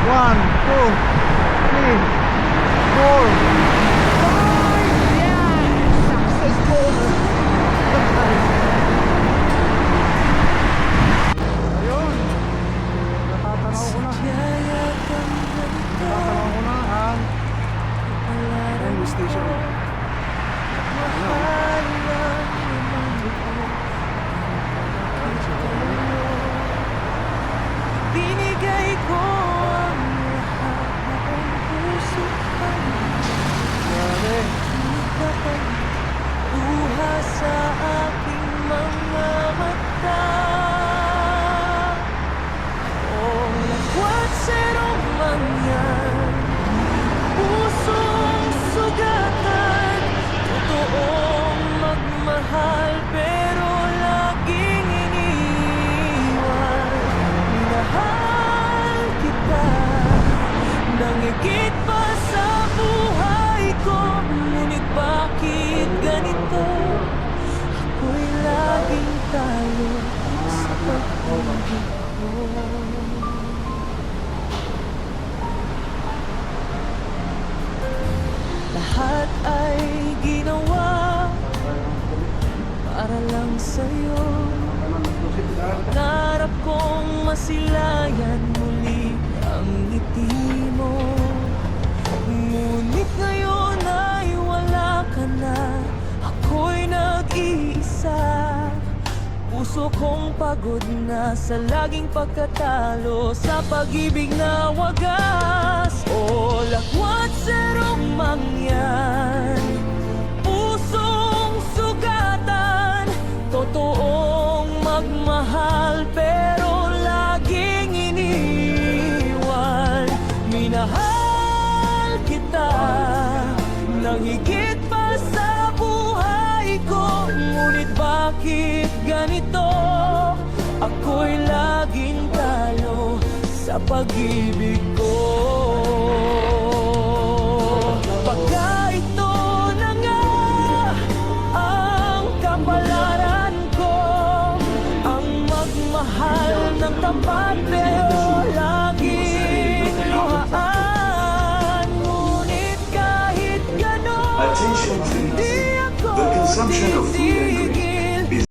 One, two, three, four, five. Yes! Successful! Ayun. Natatanaw ko na. Natatanaw ko na ang railway station. Binigay ko ang lahat ng puso Grabe. luha sa aking mga mata. Oh, lagwat serong mangyan, pusong sugatan, totoong magmahal pero laging iniwan. Minahal kita nang higit pa sa buhay ko, ngunit bakit ganito? Ako'y laging talo sa pag-ibig ko. Lahat ay ginawa para lang sa'yo. Pangarap kong masilayan muli ang ngiti mo. Ngunit ngayon ay wala ka na, ako'y nag-iisa. Puso kong pagod na sa laging pagkatalo, sa pag-ibig na wagas. O lakwat serong mangyan, pusong sugatan, totoong magmahal pero laging iniwan. Minahal kita nang higit pa sa buhay ko, ngunit bakit ganito? Ako'y laging talo sa pag-ibig ko. Pagka ito na nga ang kapalaran ko, ang magmahal ng tapat pero laging luhaan. Ngunit kahit ganon,